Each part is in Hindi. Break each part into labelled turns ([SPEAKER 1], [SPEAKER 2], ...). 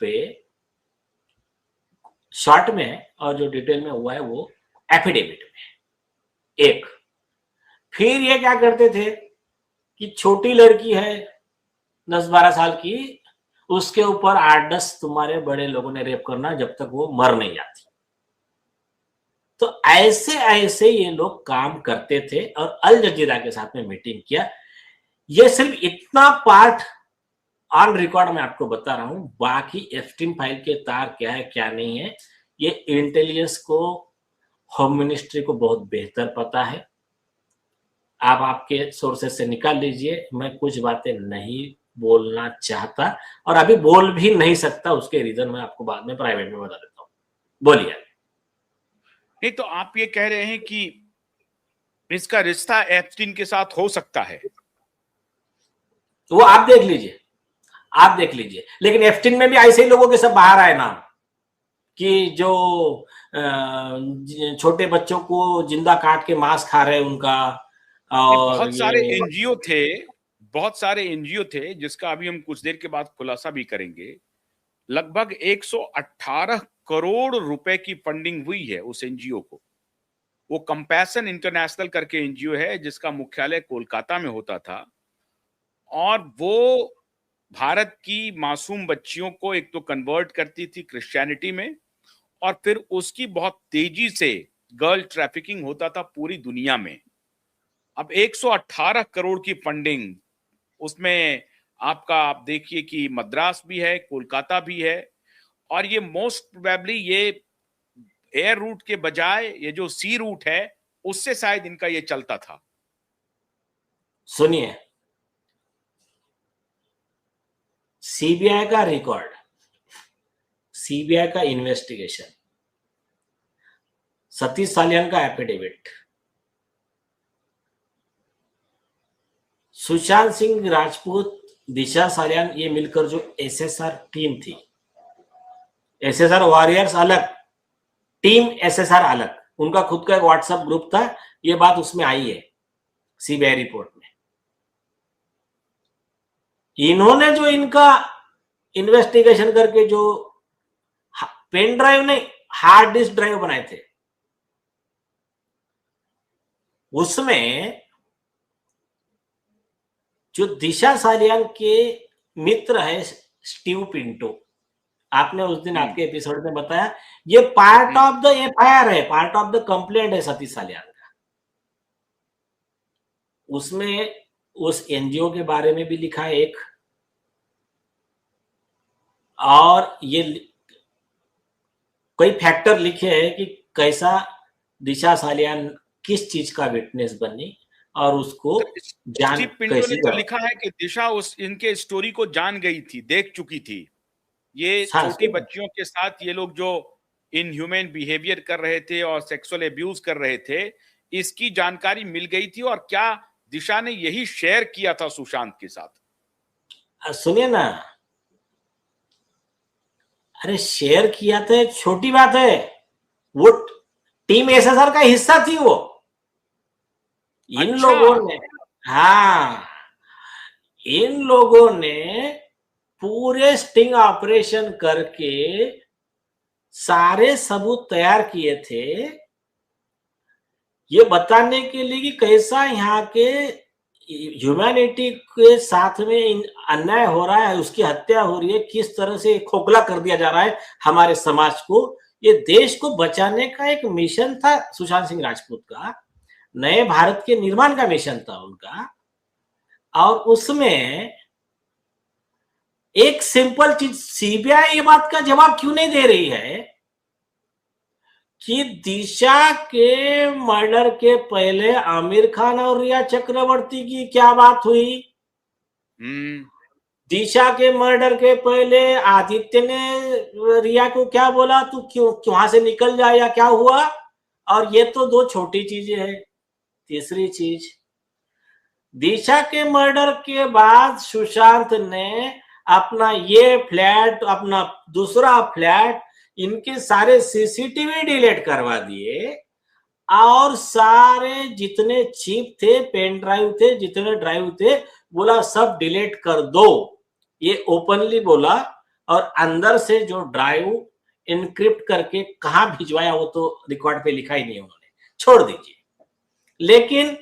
[SPEAKER 1] पे शॉर्ट में है और जो डिटेल में हुआ है वो एफिडेविट में। एक फिर ये क्या करते थे कि छोटी लड़की है 10-12 साल की, उसके ऊपर 8-10 तुम्हारे बड़े लोगों ने रेप करना जब तक वो मर नहीं जाती। तो ऐसे ऐसे ये लोग काम करते थे और अल जजीरा के साथ में मीटिंग किया। ये सिर्फ इतना पार्ट ऑन रिकॉर्ड मैं आपको बता रहा हूं, बाकी एफ-18 फाइल के तार क्या है क्या नहीं है ये इंटेलिजेंस को, होम मिनिस्ट्री को बहुत बेहतर पता है। आप आपके सोर्सेस से निकाल लीजिए, मैं कुछ बातें नहीं बोलना चाहता और अभी बोल भी नहीं सकता, उसके रीजन मैं आपको बाद में प्राइवेट में बता देता हूं। बोलिए।
[SPEAKER 2] नहीं तो आप ये कह रहे हैं कि इसका रिश्ता एप्स्टीन के साथ हो सकता है,
[SPEAKER 1] तो वो आप देख लीजिए, आप देख लीजिए। लेकिन एफ-18 में भी ऐसे ही लोगों के सब बाहर आए नाम कि जो छोटे बच्चों को जिंदा काट के मांस खा रहे उनका, और
[SPEAKER 2] बहुत सारे एनजीओ थे, बहुत सारे एनजीओ थे जिसका अभी हम कुछ देर के बाद खुलासा भी करेंगे। लगभग 118 करोड़ रुपए की फंडिंग हुई है उस एनजीओ को। वो कंपैशन इंटरनेशनल करके एनजीओ है जिसका मुख्यालय कोलकाता में होता था और वो भारत की मासूम बच्चियों को एक तो कन्वर्ट करती थी क्रिश्चियनिटी में और फिर उसकी बहुत तेजी से गर्ल ट्रैफिकिंग होता था पूरी दुनिया में। अब 118 करोड़ की फंडिंग, उसमें आपका आप देखिए कि मद्रास भी है, कोलकाता भी है और ये मोस्ट प्रोबेबली ये एयर रूट के बजाय ये जो सी रूट है उससे शायद इनका ये चलता था।
[SPEAKER 1] सुनिए, सीबीआई का रिकॉर्ड, सीबीआई का इन्वेस्टिगेशन, सतीश सालियान का एफिडेविट, सुशांत सिंह राजपूत, दिशा सालियान, ये मिलकर जो एसएसआर टीम थी, एसएसआर वॉरियर्स अलग, टीम एसएसआर अलग, उनका खुद का एक व्हाट्सएप ग्रुप था, ये बात उसमें आई है सीबीआई रिपोर्ट में। इन्होंने जो इनका इन्वेस्टिगेशन करके जो पेन ड्राइव नहीं हार्ड डिस्क ड्राइव बनाए थे, उसमें जो दिशा सालियान के मित्र है स्टीव पिंटो, आपने उस दिन आपके एपिसोड में बताया, ये पार्ट ऑफ द एफआईआर है, पार्ट ऑफ द कंप्लेंट है सतीश सालियान का। उसमें उस एनजीओ के बारे में भी लिखा है एक, और ये कई फैक्टर लिखे हैं कि कैसा दिशा सालियान किस चीज का विटनेस बनी और उसको जान
[SPEAKER 2] स्टीव पिंटो ने तो लिखा है कि दिशा उस इनके स्टोरी को जान गई थी, देख चुकी थी। ये छोटी बच्चियों के साथ ये लोग जो इनह्यूमन बिहेवियर कर रहे थे और सेक्सुअल एब्यूज कर रहे थे, इसकी जानकारी मिल गई थी और क्या दिशा ने यही शेयर किया था सुशांत के साथ।
[SPEAKER 1] सुनिए ना, अरे शेयर किया था एक छोटी बात है, वो टीम एसएसआर का हिस्सा थी वो। इन लोगों ने, हाँ, इन लोगों ने पूरे स्टिंग ऑपरेशन करके सारे सबूत तैयार किए थे ये बताने के लिए कि कैसा यहाँ के ह्यूमैनिटी के साथ में अन्याय हो रहा है, उसकी हत्या हो रही है, किस तरह से खोखला कर दिया जा रहा है हमारे समाज को। ये देश को बचाने का एक मिशन था सुशांत सिंह राजपूत का, नए भारत के निर्माण का मिशन था उनका। और उसमें एक सिंपल चीज, सीबीआई ये बात का जवाब क्यों नहीं दे रही है कि दिशा के मर्डर के पहले आमिर खान और रिया चक्रवर्ती की क्या बात हुई, दिशा के मर्डर के पहले आदित्य ने रिया को क्या बोला, तू क्यों वहां से निकल जा, या क्या हुआ। और ये तो दो छोटी चीजें हैं। तीसरी चीज, दिशा के मर्डर के बाद सुशांत ने अपना ये फ्लैट, अपना दूसरा फ्लैट, इनके सारे सीसीटीवी डिलीट करवा दिए और सारे जितने चिप थे, पेन ड्राइव थे, जितने ड्राइव थे, बोला सब डिलीट कर दो, ये ओपनली बोला। और अंदर से जो ड्राइव इनक्रिप्ट करके कहां भिजवाया वो तो रिकॉर्ड पे लिखा ही नहीं उन्होंने, छोड़ दीजिए। लेकिन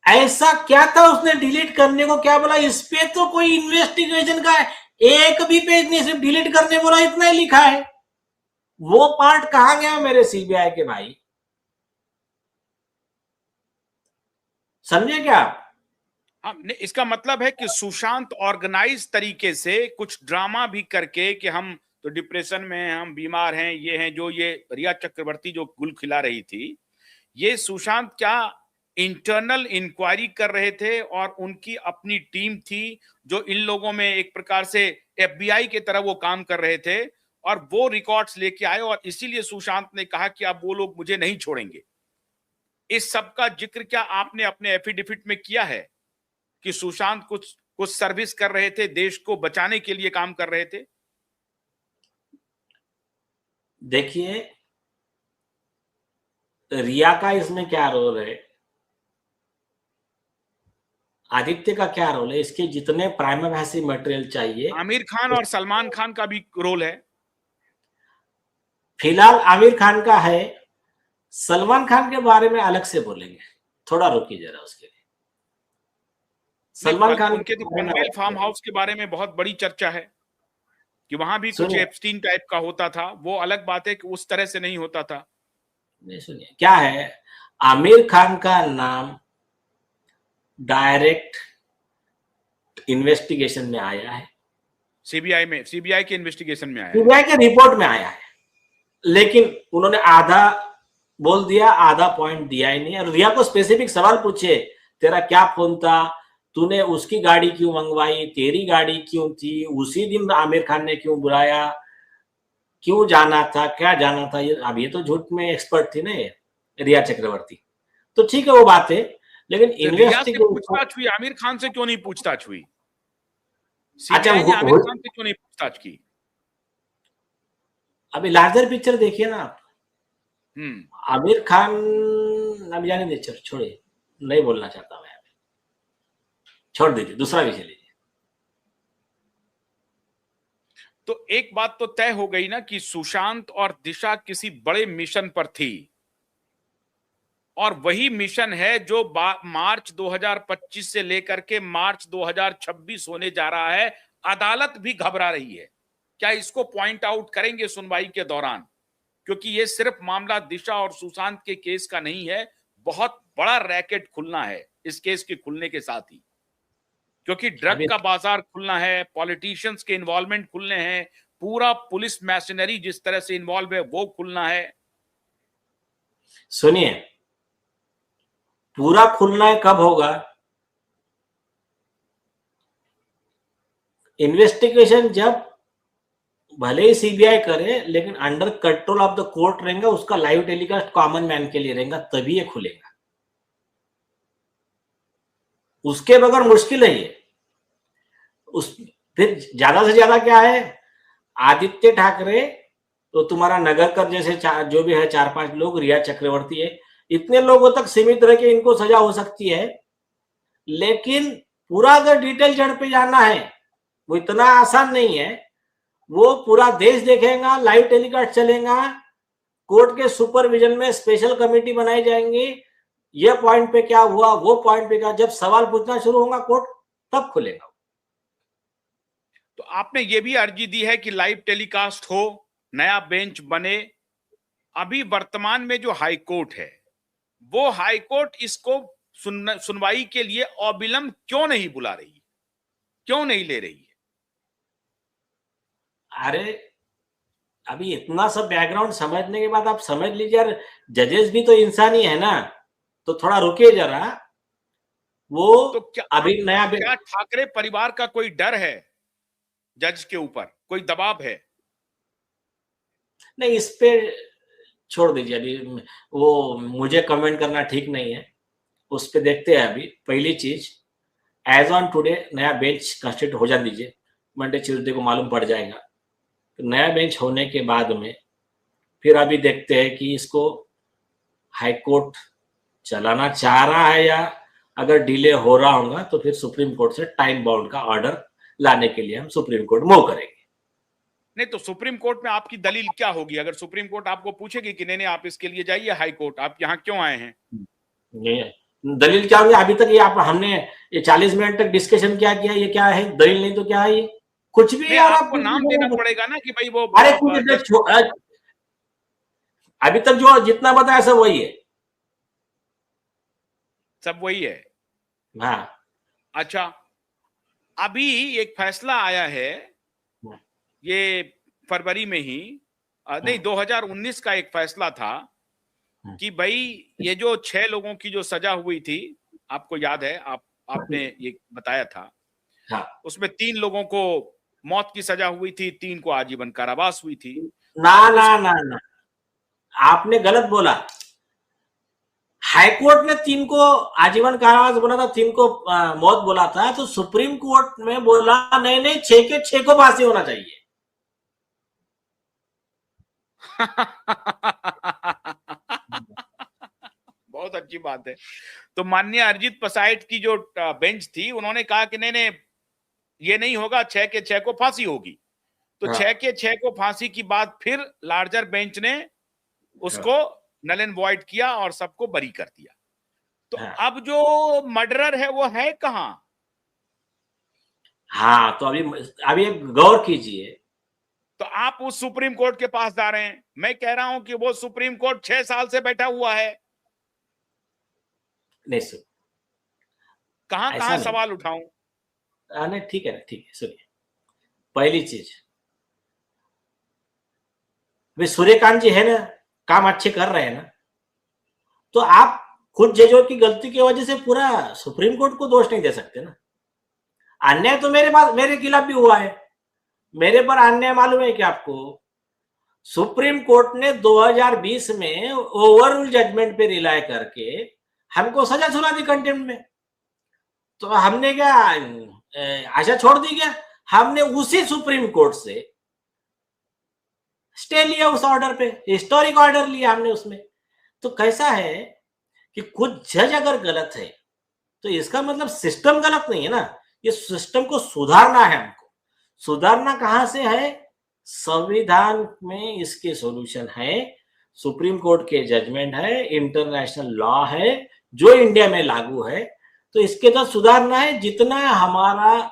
[SPEAKER 1] ऐसा क्या था उसने डिलीट करने को, क्या बोला इस पे तो कोई इन्वेस्टिगेशन का एक भी पेज नहीं, सिर्फ डिलीट करने बोला, इतना ही लिखा है। वो पार्ट कहां गया मेरे सीबीआई के भाई, समझे क्या?
[SPEAKER 2] हाँ, इसका मतलब है कि सुशांत ऑर्गेनाइज तरीके से कुछ ड्रामा भी करके कि हम तो डिप्रेशन में हैं, हम बीमार हैं, ये हैं, जो ये रिया चक्रवर्ती जो गुल खिला रही थी, ये सुशांत क्या इंटरनल इंक्वायरी कर रहे थे और उनकी अपनी टीम थी जो इन लोगों में एक प्रकार से एफबीआई की तरह वो काम कर रहे थे और वो रिकॉर्ड्स लेके आए और इसीलिए सुशांत ने कहा कि अब वो लोग मुझे नहीं छोड़ेंगे। इस सब का जिक्र क्या आपने अपने एफिडेविट में किया है कि सुशांत कुछ कुछ सर्विस कर रहे थे, देश को बचाने के लिए काम कर रहे थे?
[SPEAKER 1] देखिए रिया का इसमें क्या रोल है, आदित्य का क्या रोल है, इसके जितने प्राइमरी मटेरियल चाहिए।
[SPEAKER 2] आमिर खान और सलमान खान का भी रोल है।
[SPEAKER 1] फिलहाल आमिर खान का है, सलमान खान के बारे में अलग से बोलेंगे, थोड़ा रुकिए जरा उसके लिए। सलमान खान
[SPEAKER 2] उनके तो पनवेल फार्म हाउस के बारे में बहुत बड़ी चर्चा है कि वहां भी कुछ एप्स्टीन टाइप का होता था। वो अलग बात है कि उस तरह से नहीं होता था।
[SPEAKER 1] नहीं, सुनिए क्या है, आमिर खान का नाम डायरेक्ट इन्वेस्टिगेशन में आया है,
[SPEAKER 2] सीबीआई के इन्वेस्टिगेशन में आया है,
[SPEAKER 1] सीबीआई के रिपोर्ट में आया है, लेकिन उन्होंने आधा बोल दिया, आधा पॉइंट दिया ही नहीं। और रिया को स्पेसिफिक सवाल पूछे, तेरा क्या फोन था, तूने उसकी गाड़ी क्यों मंगवाई, तेरी गाड़ी क्यों थी, उसी दिन आमिर खान ने क्यों बुलाया, क्यों जाना था, क्या जाना था। अब ये तो झूठ में एक्सपर्ट थी ना रिया चक्रवर्ती, तो ठीक है वो बात है, लेकिन
[SPEAKER 2] रिया से पूछताछ हुई, आमिर खान से क्यों नहीं पूछताछ हुई?
[SPEAKER 1] अच्छा,
[SPEAKER 2] सीबीआई ने आमिर खान से क्यों नहीं पूछताछ की?
[SPEAKER 1] अभी लार्जर पिक्चर देखिए ना आप। आमिर खान अभी जाने दे, छोड़िए, नहीं बोलना चाहता मैं, छोड़ दीजिए, दूसरा विषय लीजिए।
[SPEAKER 2] तो एक बात तो तय हो गई ना कि सुशांत और दिशा किसी बड़े मिशन पर थी और वही मिशन है जो मार्च 2025 से लेकर के मार्च 2026 होने जा रहा है। अदालत भी घबरा रही है। क्या इसको पॉइंट आउट करेंगे सुनवाई के दौरान? क्योंकि ये सिर्फ मामला दिशा और सुशांत के केस का नहीं है, बहुत बड़ा रैकेट खुलना है इस केस के खुलने के साथ ही, क्योंकि ड्रग का बाजार खुलना है, पॉलिटिशियंस के इन्वॉल्वमेंट खुलने हैं, पूरा पुलिस मैशिनरी जिस तरह से इन्वॉल्व है वो खुलना है।
[SPEAKER 1] सुनिए, पूरा खुलना है कब होगा? इन्वेस्टिगेशन जब भले ही सीबीआई करे, लेकिन under control of the court रहेगा, उसका लाइव टेलीकास्ट कॉमन मैन के लिए रहेगा, तभी ये खुलेगा। उसके बगैर मुश्किल है ये। फिर ज्यादा से ज्यादा क्या है, आदित्य ठाकरे तो तुम्हारा नगरकर जैसे जो भी है 4-5 लोग, रिया चक्रवर्ती है, इतने लोगों तक सीमित रह के इनको सजा हो सकती है। लेकिन पूरा अगर डिटेल जड़ पे जाना है वो इतना आसान नहीं है। वो पूरा देश देखेगा, लाइव टेलीकास्ट चलेगा, कोर्ट के सुपरविजन में स्पेशल कमेटी बनाई जाएंगी, ये पॉइंट पे क्या हुआ, वो पॉइंट पे क्या, जब सवाल पूछना शुरू होगा कोर्ट तब खुलेगा।
[SPEAKER 2] तो आपने ये भी अर्जी दी है कि लाइव टेलीकास्ट हो, नया बेंच बने। अभी वर्तमान में जो हाई कोर्ट है वो हाई कोर्ट इसको सुनवाई के लिए अविलंब क्यों नहीं बुला रही है, क्यों नहीं ले रही है?
[SPEAKER 1] अरे अभी इतना सब बैकग्राउंड समझने के बाद आप समझ लीजिए यार, जजेस भी तो इंसान ही है ना, तो थोड़ा रुकिए जरा। वो
[SPEAKER 2] तो क्या
[SPEAKER 1] अभी नया
[SPEAKER 2] क्या ठाकरे परिवार का कोई डर है, जज के ऊपर कोई दबाव है?
[SPEAKER 1] नहीं, इस पे छोड़ दीजिए, अभी वो मुझे कमेंट करना ठीक नहीं है, उस पे देखते हैं। अभी पहली चीज, एज ऑन टुडे नया बेंच कंस्टिट्यूट हो जा दीजिए, मंडे ट्यूजडे को मालूम पड़ जाएगा। तो नया बेंच होने के बाद में फिर अभी देखते हैं कि इसको हाई कोर्ट चलाना चाह रहा है, या अगर डिले हो रहा होगा तो फिर सुप्रीम कोर्ट से टाइम बाउंड का ऑर्डर लाने के लिए हम सुप्रीम कोर्ट मूव करेंगे।
[SPEAKER 2] नहीं तो सुप्रीम कोर्ट में आपकी दलील क्या होगी अगर सुप्रीम कोर्ट आपको पूछेगी कि नहीं आप इसके लिए जाइए हाई कोर्ट, आप यहाँ क्यों आए हैं?
[SPEAKER 1] ये दलील क्या होगी? अभी तक ये आप हमने ये 40 मिनट तक डिस्कशन क्या किया, ये क्या है? दलील नहीं तो क्या है? ये कुछ भी
[SPEAKER 2] नहीं
[SPEAKER 1] यार, आप
[SPEAKER 2] आपको नाम देना पड़ेगा ना कि भाई वो
[SPEAKER 1] अरे कुछ अभी तक जो जितना बताया सब वही है।
[SPEAKER 2] सब वही है।
[SPEAKER 1] हाँ
[SPEAKER 2] अच्छा, अभी एक फैसला आया है ये फरवरी में ही, नहीं 2019 का एक फैसला था कि भाई ये जो 6 लोगों की जो सजा हुई थी, आपको याद है, आपने ये बताया था,
[SPEAKER 1] हाँ।
[SPEAKER 2] उसमें 3 लोगों को मौत की सजा हुई थी, 3 को आजीवन कारावास हुई थी।
[SPEAKER 1] ना ना ना ना, आपने गलत बोला। हाईकोर्ट ने 3 को आजीवन कारावास बोला था, 3 को मौत बोला था, तो सुप्रीम कोर्ट में बोला नहीं नहीं 6 के 6 को फांसी होना चाहिए।
[SPEAKER 2] बहुत अच्छी बात है। तो माननीय अरिजीत पसायत की जो बेंच थी, उन्होंने कहा कि नहीं नहीं ये नहीं होगा, 6 के 6 को फांसी होगी। तो 6 के 6 को फांसी की बात फिर लार्जर बेंच ने उसको नल एंड वॉइड किया और सबको बरी कर दिया। तो अब जो मर्डरर है वो है कहां?
[SPEAKER 1] हाँ, तो अभी गौर कीजिए।
[SPEAKER 2] तो आप उस सुप्रीम कोर्ट के पास जा रहे हैं। मैं कह रहा हूं कि वो सुप्रीम कोर्ट 6 साल से बैठा हुआ है।
[SPEAKER 1] नहीं सर,
[SPEAKER 2] कहां सवाल उठाऊं?
[SPEAKER 1] नहीं ठीक है ना, ठीक है। सुनिए, पहली चीज, वे सूर्यकांत जी है ना, काम अच्छे कर रहे हैं ना, तो आप खुद जजों की गलती की वजह से पूरा सुप्रीम कोर्ट को दोष नहीं दे सकते ना। अन्याय तो मेरे खिलाफ भी हुआ है। मेरे पर अन्याय मालूम है क्या आपको? सुप्रीम कोर्ट ने 2020 में ओवररूल जजमेंट पे रिलाय करके हमको सजा सुना दी कंटेम्प्ट में। तो हमने क्या आशा छोड़ दी क्या? हमने उसी सुप्रीम कोर्ट से स्टे लिया, उस ऑर्डर पे हिस्टोरिक ऑर्डर लिया हमने उसमें। तो कैसा है कि कुछ जज अगर गलत है तो इसका मतलब सिस्टम गलत नहीं है ना। ये सिस्टम को सुधारना है हमको। सुधारना कहां से है? संविधान में इसके सॉल्यूशन है, सुप्रीम कोर्ट के जजमेंट है, इंटरनेशनल लॉ है जो इंडिया में लागू है। तो इसके तो सुधारना है। जितना हमारा